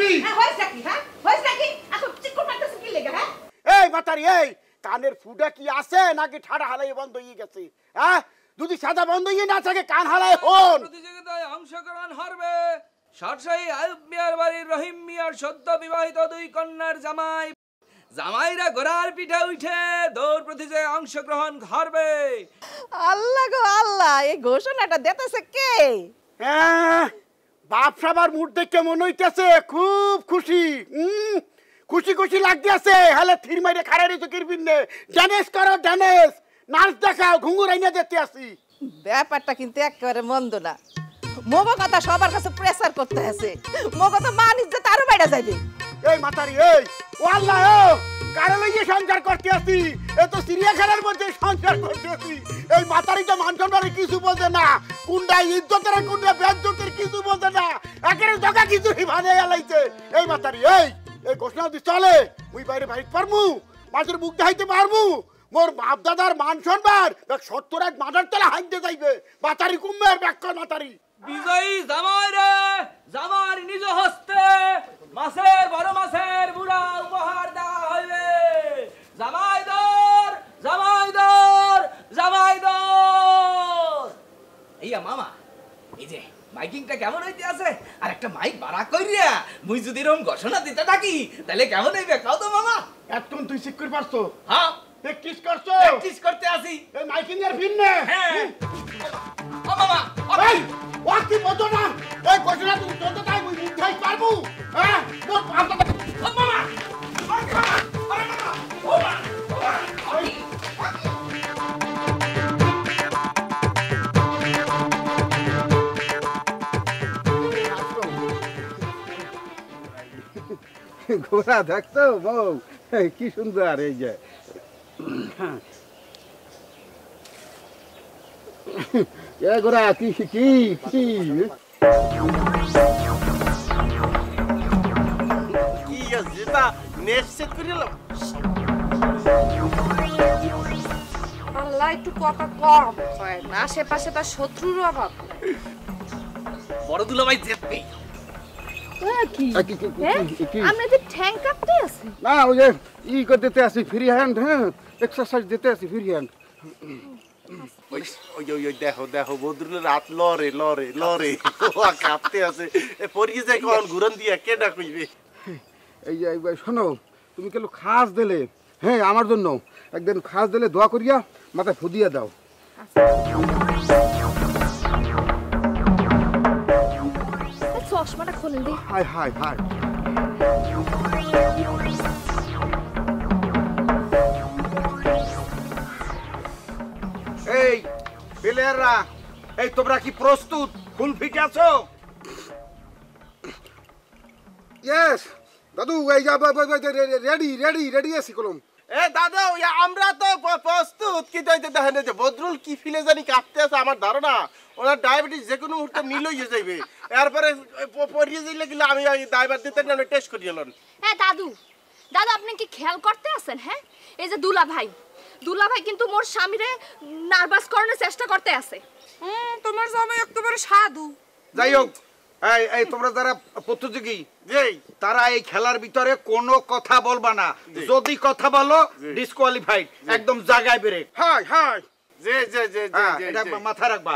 কি হ্যাঁ হইছে কি হ্যাঁ হইছে কি এখন চিকু মারতেছ কি লাগা হ্যাঁ এই মাতারি এই কানের ফুটা কি আছে নাকি ঠাড়া হালাই বন্ধ হয়ে গেছে হ্যাঁ যদি সাদা বন্ধ হয়ে না থাকে কান হালাই হন প্রতিযোগিতায় অংশগ্রহণ করবে সরসাই আয়ুব মিয়ার বাড়ির রহিম মিয়ার সদ্য বিবাহিত দুই কন্যার জামাই জামাইরা ঘোড়ার পিঠে উঠে দৌড় প্রতিযোগিতায় অংশগ্রহণ করবে। আল্লাহ গো আল্লাহ এই ঘোষণাটা দিতেছে কে হ্যাঁ বাপ সবার মুড দেখে মনে হইতেছে খুব খুশি খুশি খুশি লাগতেছে হলে থির মাইরে খাড়ারি চকির বিন্নে ড্যানেস করো ড্যানেস নাচ দেখাও ঘুঙুর আইনা দেখতে আসি ব্যাপারটা কিন্তু একেবারে মন্দ না মোগো কথা সবার কাছে প্রেসার করতে আছে মোগো তো মান ইজ্জত আরো বাইরে যাবে এই মাতারি এই ও আল্লাহ ও কারে লইয়ে সংসার করতে আসি এ তো চিড়িয়াখানার মধ্যে সংসার করতে আসি এই মাতারি তো মানসম্মানের কিছু বোঝে না কুন্ডা ইজ্জতের কুন্ডা বেজ্জতের কিছু বোঝে না একেবারে জগা কিছু ভানে এলাইছে এই মাতারি এই ঘোষণা দি চলে মুই বাইরে বাইরে পারমু মাছের মুখ দেখাইতে পারমু মোর বাপ দাদার মান সম্মান ৭০ এক মাদার তলা হাইতে যাইবে মাতারি কুম্মের ব্যাকর মাতারি বিজয়ী জামাইরে জামার নিজ হস্তে মাছের বড় মাছের বুড়া উপহার দেওয়া হইবে। জামাইদর জামাইদর জামাইদর এইয়া মামা এই যে মাইকিংটা কেমন হইতে আছে আর একটা মাইক বাড়া কইরিয়া মুই যদি এরকম ঘোষণা দিতে থাকি তাহলে কেমন হইবে কাও তো মামা এতক্ষণ তুই শিখ করে পারছো হ্যাঁ প্র্যাকটিস করছো প্র্যাকটিস করতে আসি এই মাইকিং এর ভিন্নে হ্যাঁ ও মামা এই ও কি বলতো না এই ঘোষণা তুমি চলতে তাই মুই মুখ দেখাই পারবো হ্যাঁ মোর বাপ দাদা ও মামা আরে মামা ও মামা ঘোড়া দেখছো বউ কি সুন্দর এই যে ঘোড়া কি কি কি যেটা নেট সেট করে নিলাম আল্লাহ একটু কথা কম হয় না আশেপাশে তার শত্রুর অভাব বড় দুলাভাই জিতবে আমরা যে ঠ্যাং কাঁপতে আছি না ওই যে ই করতে আসি ফ্রি হ্যান্ড হ্যাঁ এক্সারসাইজ দিতে আসি ফ্রি হ্যান্ড ওই দেখো দেখো বদরুল রাত লরে লরে লরে কাঁপতে আছে পরিয়ে যায় কখন ঘুরন দিয়া কেডা কইবে এই যে শোনো তুমি কেন খাস দিলে হ্যাঁ আমার জন্য একদিন খাস দিলে দোয়া করিয়া মাথায় ফুদিয়া দাও চশমাটা খুলে দি হাই হাই হাই এই প্লেয়াররা এই তোমরা কি প্রস্তুত ফুল ফিট আছো ইয়েস দাদু এই যা রেডি রেডি রেডি আছি কলম এ দাদা আমরা তো প্রস্তুত কিন্তু এই দেখেন যে বদরুল কি ফিলে জানি কাঁপতে আছে আমার ধারণা ওনার ডায়াবেটিস যে কোনো মুহূর্তে নীল হয়ে যাইবে এরপরে পরিয়ে দিলে গেলে আমি ড্রাইভার দিতে না টেস্ট করি এলাম হ্যাঁ দাদু দাদু আপনি কি খেয়াল করতে আছেন হ্যাঁ এই যে দুলা ভাই কিন্তু মোর স্বামীরে নার্ভাস করানোর চেষ্টা করতে আছে তোমার জামাই একেবারে সাধু যাই হোক এই তোমরা যারা প্রতিযোগী তারা এই খেলার ভিতরে কোনো কথা বলবা না যদি কথা বলো ডিসকোয়ালিফাইড একদম জায়গায় ব্রেক হাই হাই জি জি জি এটা মাথায় রাখবা